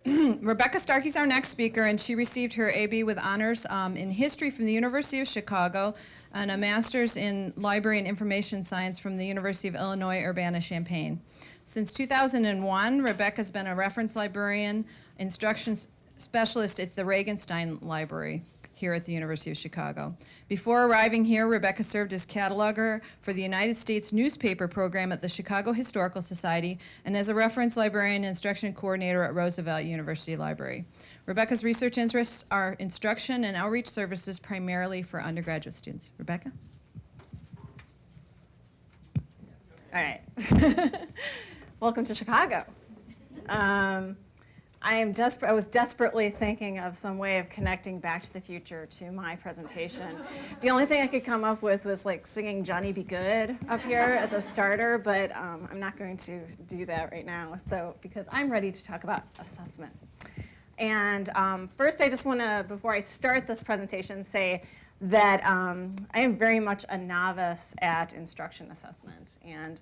Rebecca Starkey is our next speaker, and she received her AB with honors in history from the University of Chicago and a master's in library and information science from the University of Illinois Urbana-Champaign. Since 2001, Rebecca's been a reference librarian, instruction specialist at the Regenstein Library here at the University of Chicago. Before arriving here, Rebecca served as cataloger for the United States newspaper program at the Chicago Historical Society and as a reference librarian and instruction coordinator at Roosevelt University Library. Rebecca's research interests are instruction and outreach services primarily for undergraduate students. Rebecca? All right. Welcome to Chicago. I was desperately thinking of some way of connecting Back to the Future to my presentation. The only thing I could come up with was like singing Johnny Be Good up here as a starter, but I'm not going to do that right now, because I'm ready to talk about assessment. And first I just want to, before I start this presentation, say that I am very much a novice at instruction assessment. And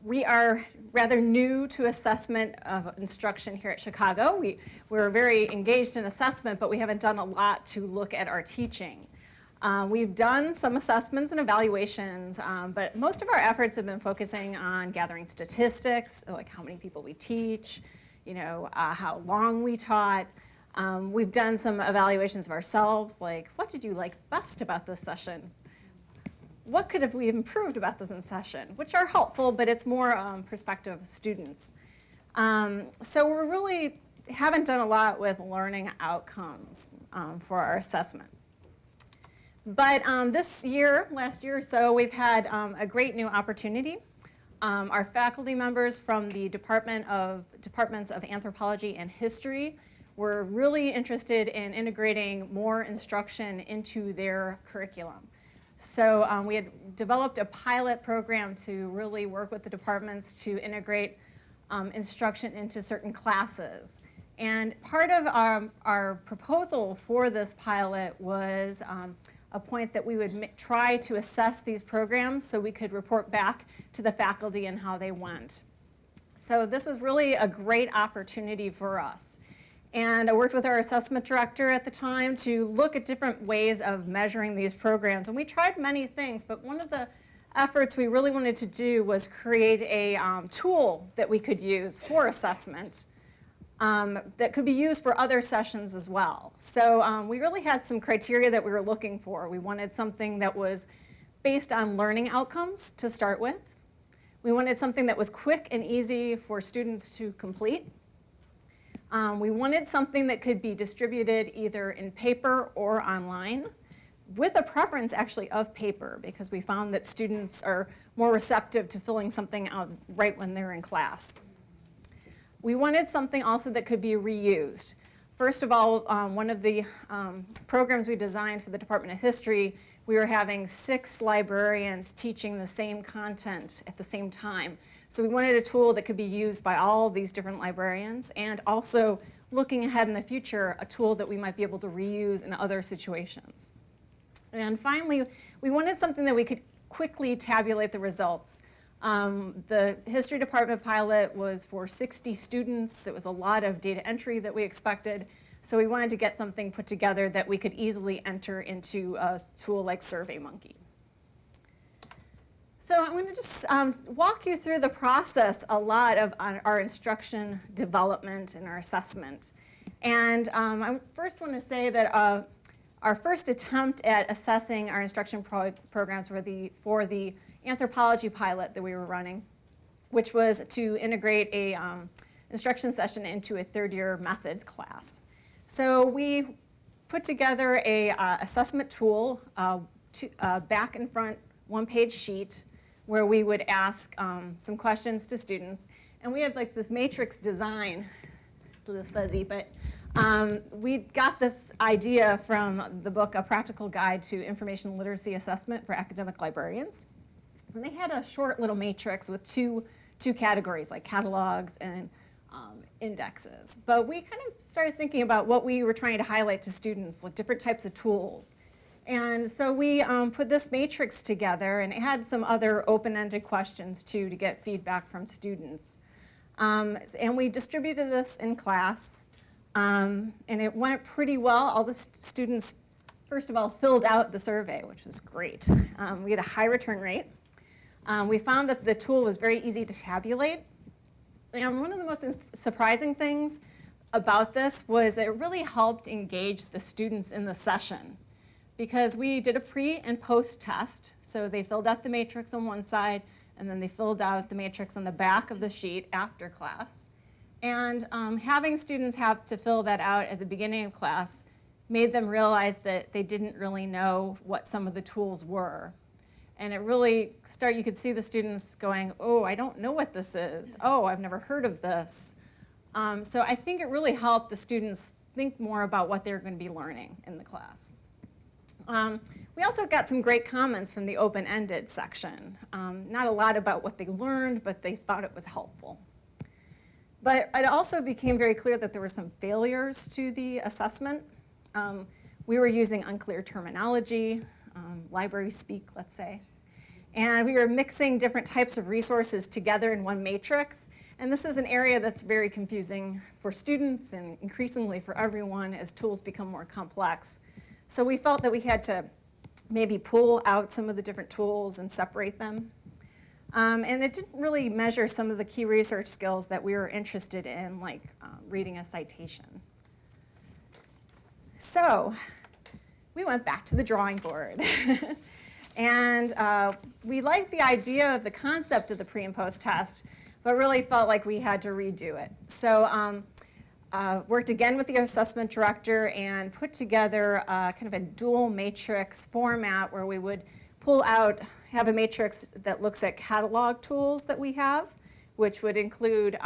we are rather new to assessment of instruction here at Chicago. We're very engaged in assessment, but we haven't done a lot to look at our teaching. We've done some assessments and evaluations, but most of our efforts have been focusing on gathering statistics, like how many people we teach, how long we taught. We've done some evaluations of ourselves, like what did you like best about this session? What could have we improved about this in session, which are helpful, but it's more perspective of students. So we really haven't done a lot with learning outcomes for our assessment. But last year or so, we've had a great new opportunity. Our faculty members from the departments of anthropology and history were really interested in integrating more instruction into their curriculum. So we had developed a pilot program to really work with the departments to integrate instruction into certain classes. And part of our proposal for this pilot was a point that we would try to assess these programs so we could report back to the faculty and how they went. So this was really a great opportunity for us. And I worked with our assessment director at the time to look at different ways of measuring these programs. And we tried many things, but one of the efforts we really wanted to do was create a tool that we could use for assessment that could be used for other sessions as well. So we really had some criteria that we were looking for. We wanted something that was based on learning outcomes to start with. We wanted something that was quick and easy for students to complete. We wanted something that could be distributed either in paper or online, with a preference actually of paper, because we found that students are more receptive to filling something out right when they're in class. We wanted something also that could be reused. First of all, one of the programs we designed for the Department of History, we were having 6 librarians teaching the same content at the same time. So we wanted a tool that could be used by all these different librarians, and also looking ahead in the future, a tool that we might be able to reuse in other situations. And finally, we wanted something that we could quickly tabulate the results. The history department pilot was for 60 students. It was a lot of data entry that we expected. So we wanted to get something put together that we could easily enter into a tool like SurveyMonkey. So I'm going to just walk you through the process a lot of our instruction development and our assessment. And I first want to say that our first attempt at assessing our instruction programs were for the anthropology pilot that we were running, which was to integrate a instruction session into a third-year methods class. So we put together a assessment tool, back and front one-page sheet, where we would ask some questions to students. And we had like this matrix design. It's a little fuzzy, but we got this idea from the book, A Practical Guide to Information Literacy Assessment for Academic Librarians. And they had a short little matrix with two categories, like catalogs and indexes. But we kind of started thinking about what we were trying to highlight to students, like different types of tools. And so we put this matrix together, and it had some other open-ended questions too to get feedback from students. And we distributed this in class, and it went pretty well. All the students, first of all, filled out the survey, which was great. We had a high return rate. We found that the tool was very easy to tabulate. And one of the most surprising things about this was that it really helped engage the students in the session, because we did a pre and post test. So they filled out the matrix on one side, and then they filled out the matrix on the back of the sheet after class. And having students have to fill that out at the beginning of class made them realize that they didn't really know what some of the tools were. And it really you could see the students going, oh, I don't know what this is. Oh, I've never heard of this. So I think it really helped the students think more about what they're going to be learning in the class. We also got some great comments from the open-ended section. Not a lot about what they learned, but they thought it was helpful. But it also became very clear that there were some failures to the assessment. We were using unclear terminology, library speak, let's say. And we were mixing different types of resources together in one matrix. And this is an area that's very confusing for students and increasingly for everyone as tools become more complex. So we felt that we had to maybe pull out some of the different tools and separate them. And it didn't really measure some of the key research skills that we were interested in, like reading a citation. So we went back to the drawing board. And we liked the idea of the concept of the pre and post test, but really felt like we had to redo it. So worked again with the assessment director and put together kind of a dual matrix format where we would pull out, have a matrix that looks at catalog tools that we have, which would include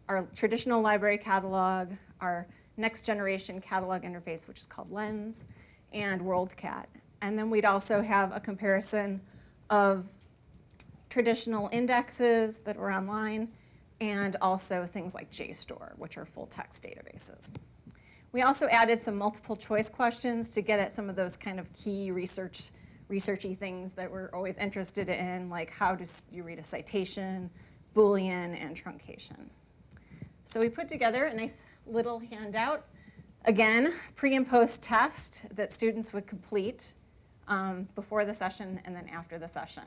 our traditional library catalog, our next generation catalog interface, which is called Lens, and WorldCat. And then we'd also have a comparison of traditional indexes that were online and also things like JSTOR, which are full text databases. We also added some multiple choice questions to get at some of those kind of key researchy things that we're always interested in, like how do you read a citation, Boolean, and truncation. So we put together a nice little handout. Again, pre and post test that students would complete before the session and then after the session.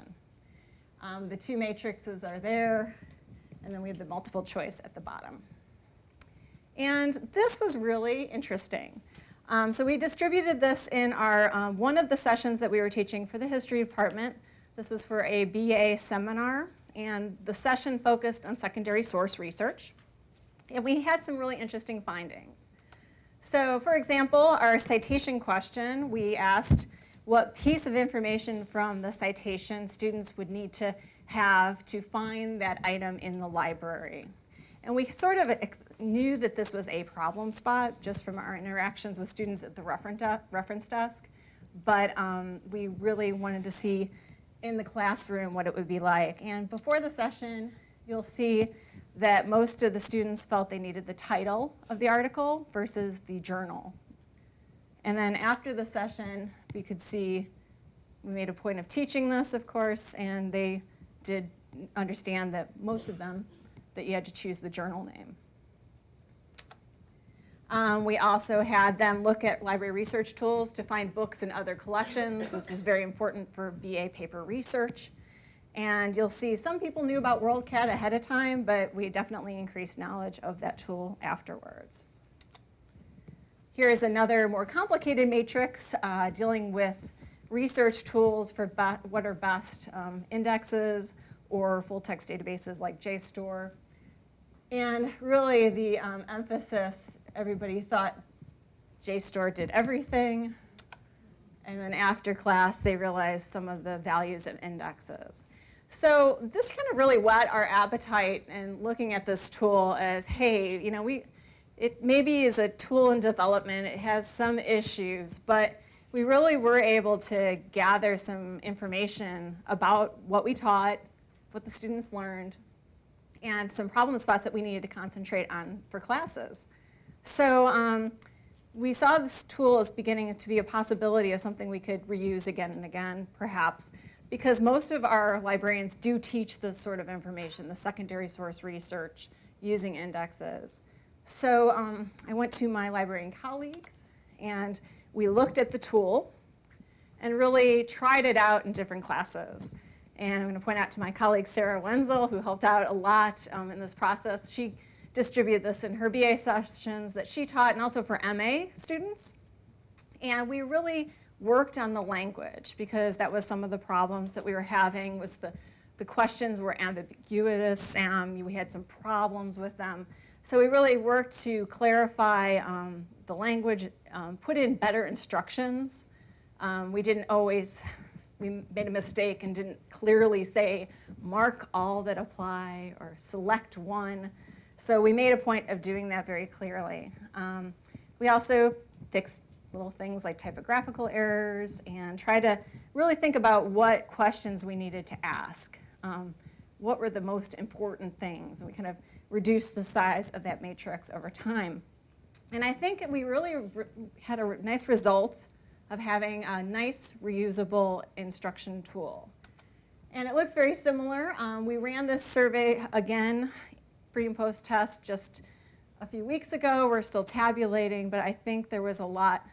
The two matrices are there, and then we have the multiple choice at the bottom. And this was really interesting. So we distributed this in our one of the sessions that we were teaching for the history department. This was for a BA seminar, and the session focused on secondary source research. And we had some really interesting findings. So for example, our citation question, we asked what piece of information from the citation students would need to have to find that item in the library. And we sort of knew that this was a problem spot just from our interactions with students at the reference desk. But we really wanted to see in the classroom what it would be like. And before the session, you'll see that most of the students felt they needed the title of the article versus the journal. And then after the session, we could see, we made a point of teaching this, of course, and they did understand that most of them, that you had to choose the journal name. We also had them look at library research tools to find books in other collections. This was very important for BA paper research. And you'll see some people knew about WorldCat ahead of time, but we definitely increased knowledge of that tool afterwards. Here is another more complicated matrix dealing with research tools for what are best indexes or full text databases like JSTOR. And really the emphasis, everybody thought JSTOR did everything. And then after class, they realized some of the values of indexes. So this kind of really whet our appetite in looking at this tool as, hey, you know, it maybe is a tool in development, it has some issues, but we really were able to gather some information about what we taught, what the students learned, and some problem spots that we needed to concentrate on for classes. So we saw this tool as beginning to be a possibility of something we could reuse again and again, perhaps, because most of our librarians do teach this sort of information, the secondary source research using indexes. So I went to my librarian colleagues, and we looked at the tool and really tried it out in different classes. And I'm going to point out to my colleague Sarah Wenzel, who helped out a lot in this process. She distributed this in her BA sessions that she taught, and also for MA students. And we really worked on the language, because that was some of the problems that we were having, was the questions were ambiguous, and we had some problems with them. So we really worked to clarify the language, put in better instructions. We made a mistake and didn't clearly say, mark all that apply or select one. So we made a point of doing that very clearly. We also fixed little things like typographical errors and try to really think about what questions we needed to ask. What were the most important things? And we kind of reduced the size of that matrix over time. And I think we really had a nice result of having a nice reusable instruction tool. And it looks very similar. We ran this survey again, pre and post test, just a few weeks ago. We're still tabulating, but I think it was a lot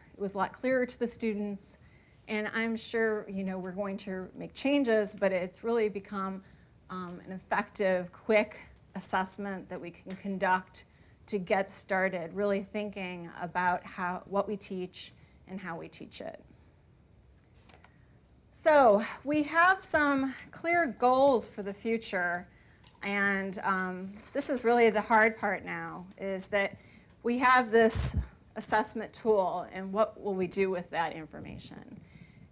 clearer to the students. And I'm sure we're going to make changes, but it's really become an effective, quick assessment that we can conduct to get started, really thinking about what we teach and how we teach it. So we have some clear goals for the future, and this is really the hard part now, is that we have this assessment tool, and what will we do with that information?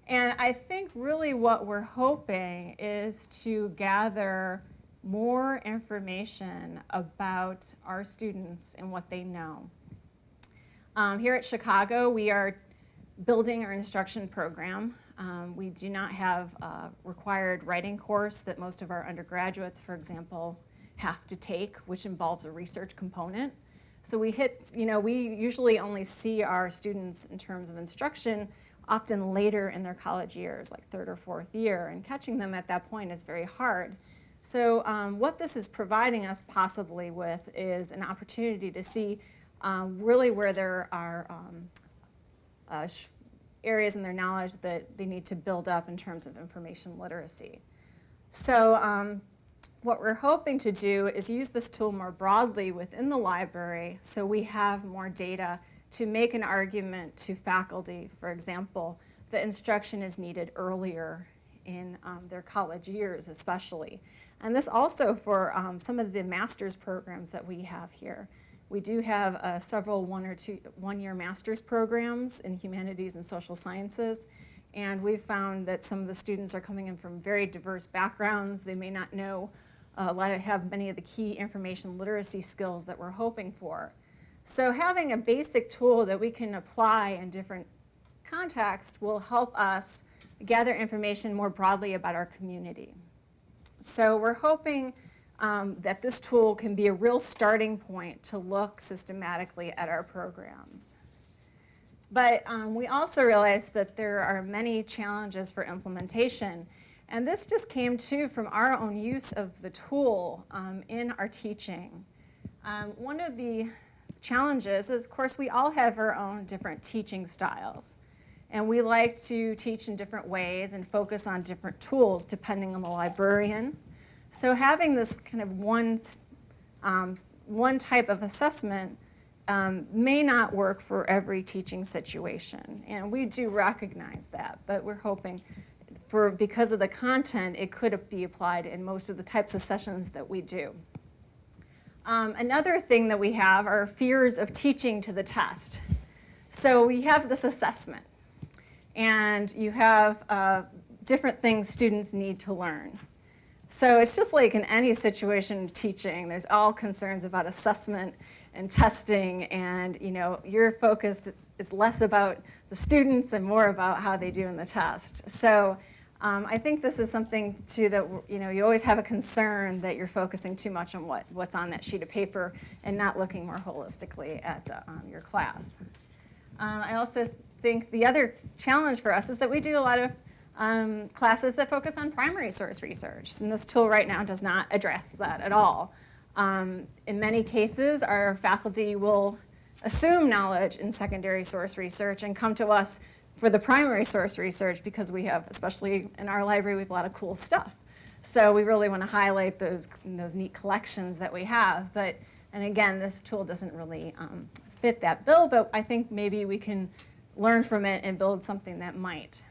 And I think really what we're hoping is to gather more information about our students and what they know. Here at Chicago, we are building our instruction program. We do not have a required writing course that most of our undergraduates, for example, have to take, which involves a research component. So we usually only see our students in terms of instruction often later in their college years, like third or fourth year, and catching them at that point is very hard. So what this is providing us possibly with is an opportunity to see really where there are areas in their knowledge that they need to build up in terms of information literacy. So what we're hoping to do is use this tool more broadly within the library, so we have more data to make an argument to faculty, for example, that instruction is needed earlier in their college years especially. And this also for some of the master's programs that we have here. We do have several one-year master's programs in humanities and social sciences, and we've found that some of the students are coming in from very diverse backgrounds. They may not know have many of the key information literacy skills that we're hoping for. So having a basic tool that we can apply in different contexts will help us gather information more broadly about our community. So we're hoping that this tool can be a real starting point to look systematically at our programs. But we also realize that there are many challenges for implementation. And this just came too from our own use of the tool in our teaching. One of the challenges is, of course, we all have our own different teaching styles. And we like to teach in different ways and focus on different tools depending on the librarian. So having this kind of one type of assessment may not work for every teaching situation. And we do recognize that, but we're hoping because of the content, it could be applied in most of the types of sessions that we do. Another thing that we have are fears of teaching to the test. So we have this assessment, and you have different things students need to learn. So it's just like in any situation of teaching, there's all concerns about assessment and testing, and your focus is less about the students and more about how they do in the test. So I think this is something too that you always have a concern that you're focusing too much on what's on that sheet of paper and not looking more holistically at your class. I also think the other challenge for us is that we do a lot of classes that focus on primary source research, and this tool right now does not address that at all. In many cases, our faculty will assume knowledge in secondary source research and come to us for the primary source research because we have, especially in our library, we have a lot of cool stuff. So we really want to highlight those neat collections that we have. And again, this tool doesn't really fit that bill, but I think maybe we can learn from it and build something that might.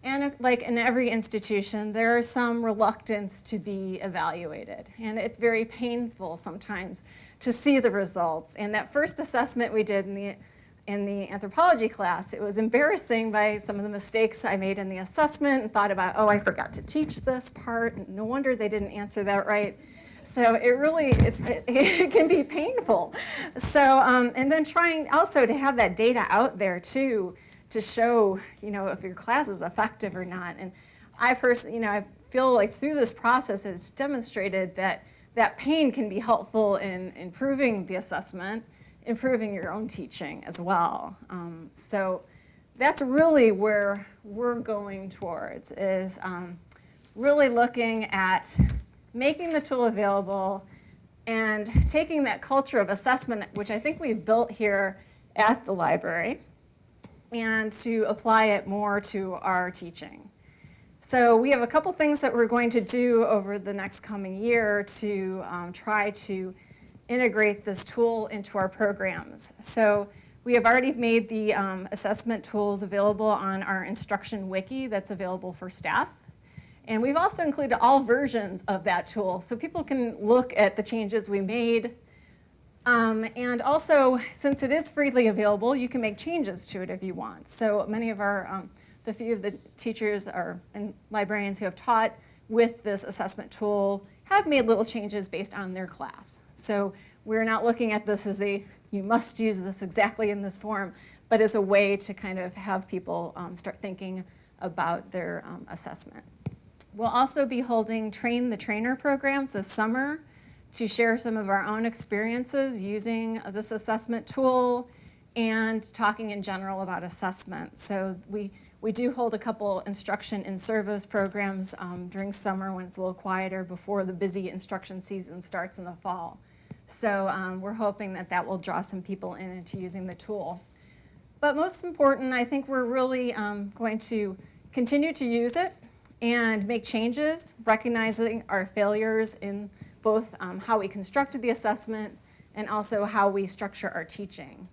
And like in every institution, there is some reluctance to be evaluated. And it's very painful sometimes to see the results. And that first assessment we did in the anthropology class, it was embarrassing by some of the mistakes I made in the assessment and thought about, oh, I forgot to teach this part. And no wonder they didn't answer that right. So it really, it can be painful. So, and then trying also to have that data out there too, to show, if your class is effective or not. And I personally, I feel like through this process it's demonstrated that pain can be helpful in improving the assessment, improving your own teaching as well. So that's really where we're going towards, is really looking at making the tool available and taking that culture of assessment, which I think we've built here at the library, and to apply it more to our teaching. So we have a couple things that we're going to do over the next coming year to try to integrate this tool into our programs. So we have already made the assessment tools available on our instruction wiki that's available for staff. And we've also included all versions of that tool so people can look at the changes we made. And also, since it is freely available, you can make changes to it if you want. So many of the few of the teachers and librarians who have taught with this assessment tool have made little changes based on their class. So we're not looking at this as you must use this exactly in this form, but as a way to kind of have people start thinking about their assessment. We'll also be holding Train the Trainer programs this summer to share some of our own experiences using this assessment tool and talking in general about assessment. So we do hold a couple instruction in service programs during summer when it's a little quieter before the busy instruction season starts in the fall. So we're hoping that will draw some people into using the tool. But most important, I think we're really going to continue to use it and make changes, recognizing our failures in both how we constructed the assessment and also how we structure our teaching,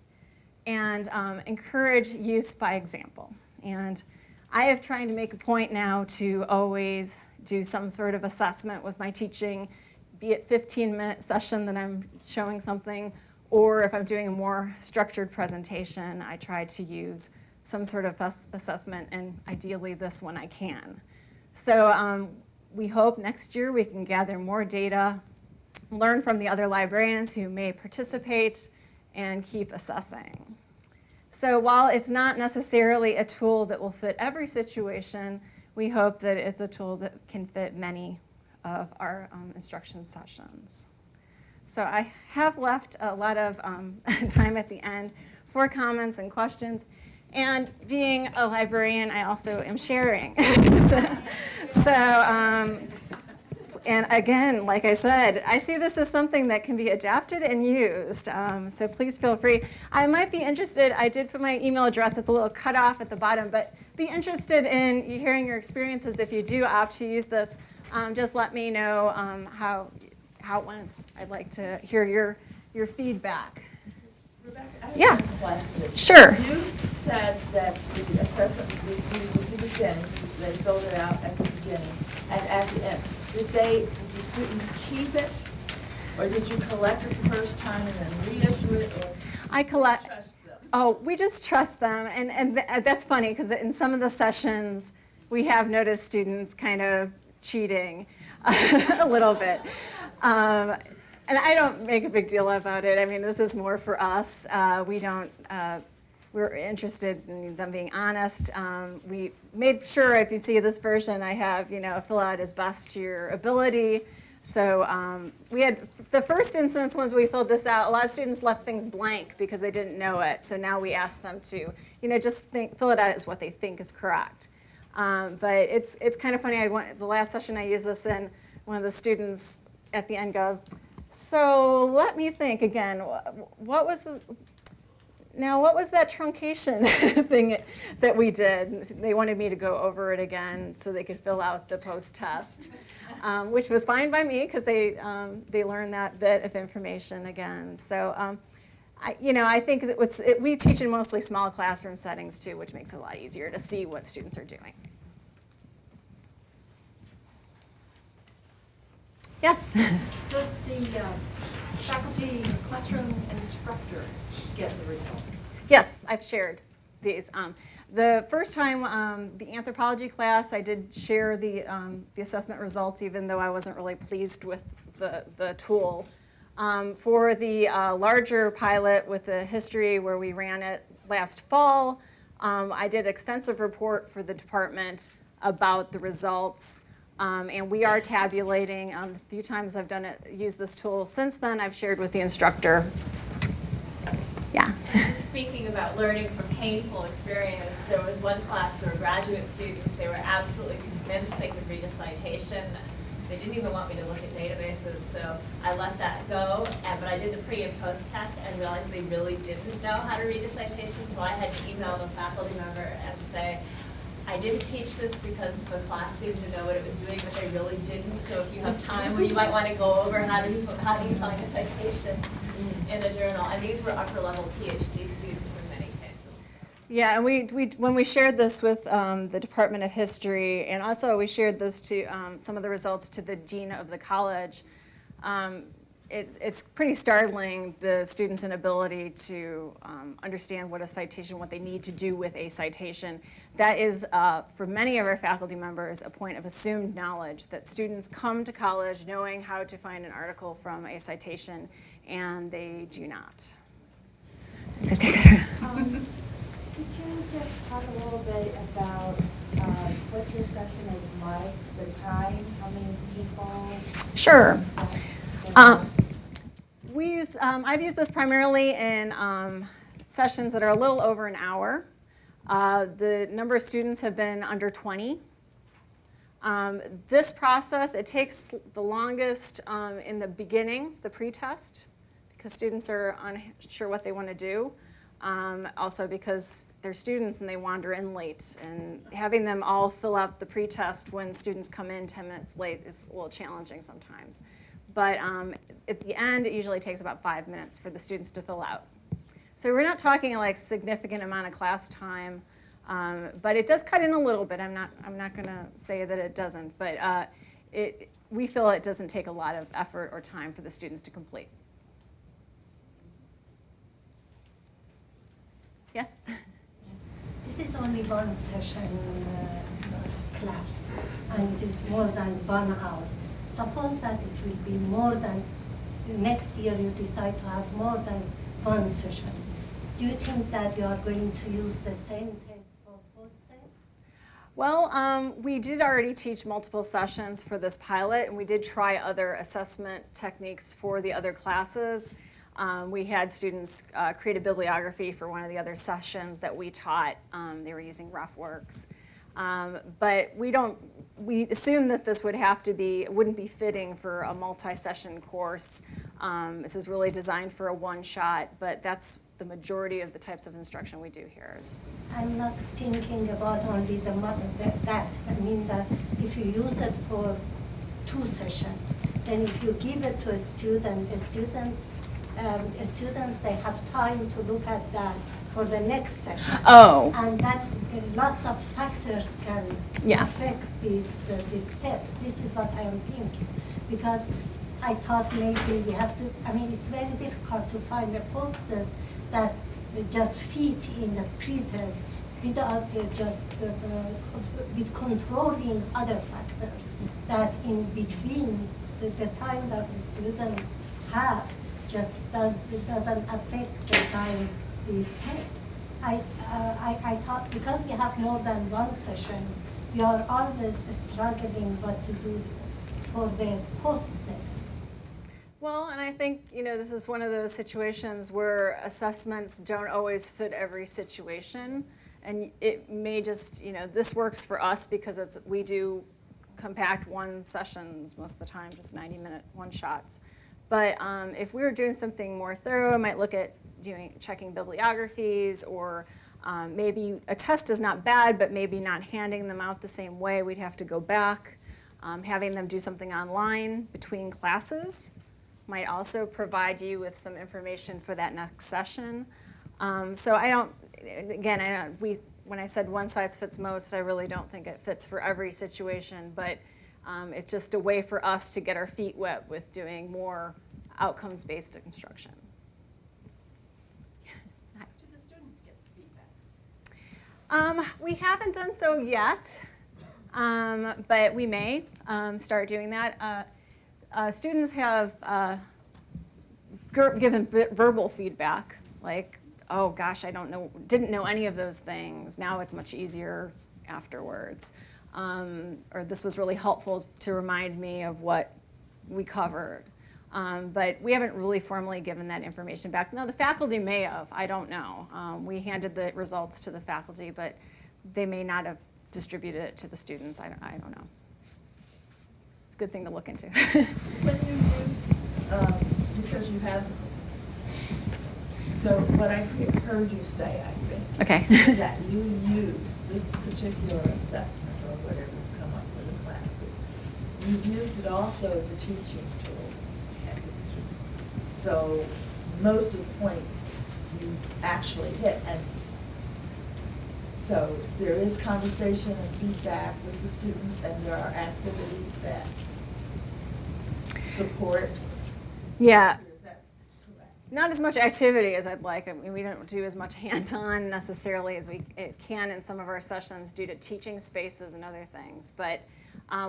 and encourage use by example. And I have trying to make a point now to always do some sort of assessment with my teaching, be it 15-minute session that I'm showing something, or if I'm doing a more structured presentation, I try to use some sort of assessment, and ideally this when I can. So we hope next year we can gather more data, learn from the other librarians who may participate, and keep assessing. So while it's not necessarily a tool that will fit every situation, we hope that it's a tool that can fit many of our instruction sessions. So I have left a lot of time at the end for comments and questions. And being a librarian, I also am sharing. And again, like I said, I see this as something that can be adapted and used. So please feel free. I might be interested, I did put my email address, it's a little cut off at the bottom, but be interested in hearing your experiences if you do opt to use this. Just let me know how it went. I'd like to hear your feedback. Rebecca, I have Yeah. a question. Sure. You said that the assessment was used at the beginning, they filled it out at the beginning, and at the end. Did the students keep it, or did you collect it the first time and then reissue it, or I collect. trust them? Oh, we just trust them, and that's funny because in some of the sessions we have noticed students kind of cheating a little bit. And I don't make a big deal about it. I mean, this is more for us. We're interested in them being honest. We made sure, if you see this version, I have, fill out as best to your ability. So we had, the first instance was we filled this out, a lot of students left things blank because they didn't know it. So now we ask them to, just fill it out as what they think is correct. But it's kind of funny. The last session I used this in, one of the students at the end goes, So let me think again. What was that truncation thing that we did? They wanted me to go over it again so they could fill out the post-test, which was fine by me because they learned that bit of information again. So I think that we teach in mostly small classroom settings too, which makes it a lot easier to see what students are doing. Yes? Does the faculty classroom instructor get the results? Yes, I've shared these. The first time, the anthropology class, I did share the assessment results, even though I wasn't really pleased with the tool. For the larger pilot with the history where we ran it last fall, I did extensive report for the department about the results. And we are tabulating. The few times I've used this tool since then, I've shared with the instructor. Yeah. Just speaking about learning from painful experience, there was one class where graduate students, they were absolutely convinced they could read a citation. They didn't even want me to look at databases, so I let that go. But I did the pre and post test and realized they really didn't know how to read a citation, so I had to email the faculty member and say, I didn't teach this because the class seemed to know what it was doing, but they really didn't. So if you have time, you might want to go over how do you find a citation in a journal. And these were upper level PhD students in many cases. Yeah, and when we shared this with the Department of History, and also we shared this to some of the results to the dean of the college, it's pretty startling, the students' inability to understand what a citation, what they need to do with a citation. That is, for many of our faculty members, a point of assumed knowledge, that students come to college knowing how to find an article from a citation, and they do not. Could you just talk a little bit about what your session is like, the time, how many people? Sure. I've used this primarily in sessions that are a little over an hour. The number of students have been under 20. This process, it takes the longest in the beginning, the pre-test, because students are unsure what they want to do. Also because they're students and they wander in late. And having them all fill out the pre-test when students come in 10 minutes late is a little challenging sometimes. But at the end, it usually takes about 5 minutes for the students to fill out. So we're not talking like significant amount of class time, but it does cut in a little bit. I'm not going to say that it doesn't, but we feel it doesn't take a lot of effort or time for the students to complete. Yes? This is only one session class, and it is more than 1 hour. Suppose that it will be more than, next year you decide to have more than one session. Do you think that you are going to use the same test for both tests? Well, we did already teach multiple sessions for this pilot, and we did try other assessment techniques for the other classes. We had students create a bibliography for one of the other sessions that we taught. They were using RefWorks. But we assume that this wouldn't be fitting for a multi-session course. This is really designed for a one-shot, but that's the majority of the types of instruction we do here. I'm not thinking about only that. I mean that if you use it for 2 sessions, then if you give it to a student, students, they have time to look at that for the next session. Oh. And that lots of factors can affect this test. This is what I am thinking. Because I thought maybe we have to, it's very difficult to find a post-test that just fit in the pre-test without with controlling other factors that in between the time that the students have just doesn't affect the time these tests. I thought because we have more than one session, we are always struggling what to do for the post-test. Well, and I think, this is one of those situations where assessments don't always fit every situation. And it may just, this works for us because we do compact one sessions most of the time, just 90-minute one-shots. But if we were doing something more thorough, I might look at checking bibliographies, or maybe a test is not bad, but maybe not handing them out the same way. We'd have to go back. Having them do something online between classes might also provide you with some information for that next session. So when I said one size fits most, I really don't think it fits for every situation, but it's just a way for us to get our feet wet with doing more outcomes-based instruction. Do the students get feedback? We haven't done so yet, but we may start doing that. Students have given verbal feedback, like, oh gosh, didn't know any of those things. Now it's much easier afterwards. Or this was really helpful to remind me of what we covered. But we haven't really formally given that information back. No, the faculty may have, I don't know. We handed the results to the faculty, but they may not have distributed it to the students. I don't know. It's a good thing to look into. When you use, because you have, so what I heard you say, I think, Okay. is that you use this particular assessment or whatever you come up with the classes. You've used it also as a teaching tool. So most of the points you actually hit, and so there is conversation and feedback with the students, and there are activities that support. Yeah. Is that correct? Not as much activity as I'd like. I mean, we don't do as much hands-on necessarily as we can in some of our sessions due to teaching spaces and other things. But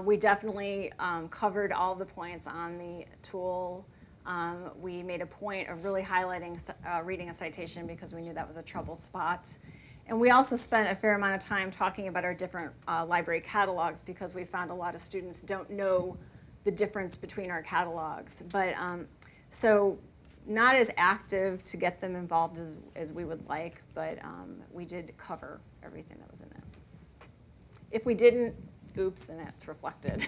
we definitely covered all the points on the tool. We made a point of really highlighting reading a citation because we knew that was a trouble spot. And we also spent a fair amount of time talking about our different library catalogs because we found a lot of students don't know the difference between our catalogs. But so not as active to get them involved as we would like, but we did cover everything that was in it. If we didn't, oops, and it's reflected.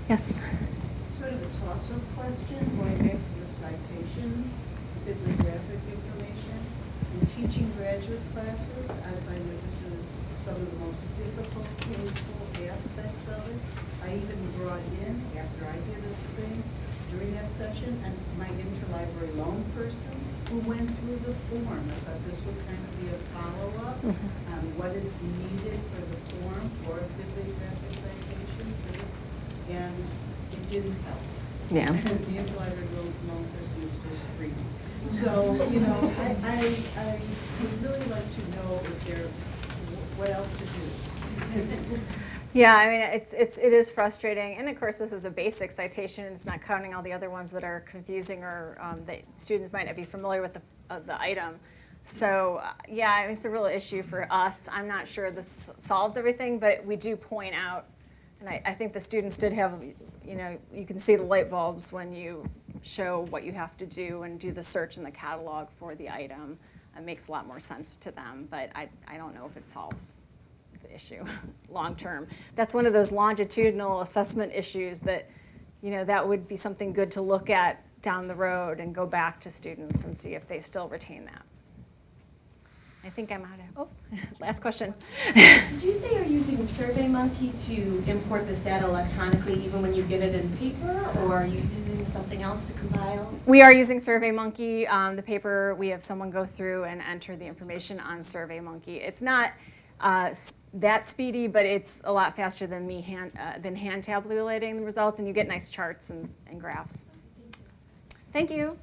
Yes? Sort of a toss-up question, going back to the citation, bibliographic information. In teaching graduate classes, I find that this is some of the most difficult, painful aspects of it. I even brought in, after I did a thing during that session, and my interlibrary loan person who went through the form. I thought this would kind of be a follow-up on what is needed for the form for a bibliographic citation. And it didn't help. Yeah. The interlibrary loan person is just screaming. So, I would really like to know if there, what else to do. Yeah, I mean, it is frustrating. And of course, this is a basic citation. It's not counting all the other ones that are confusing or that students might not be familiar with the item. So, yeah, I mean, it's a real issue for us. I'm not sure this solves everything, but we do point out. And I think the students did have, you can see the light bulbs when you show what you have to do and do the search in the catalog for the item. It makes a lot more sense to them, but I don't know if it solves the issue long term. That's one of those longitudinal assessment issues that, that would be something good to look at down the road and go back to students and see if they still retain that. I think I'm out of, last question. Did you say you're using SurveyMonkey to import this data electronically even when you get it in paper, or are you using something else to compile? We are using SurveyMonkey. The paper, we have someone go through and enter the information on SurveyMonkey. It's not that speedy, but it's a lot faster than hand tabulating the results, and you get nice charts and graphs. Thank you.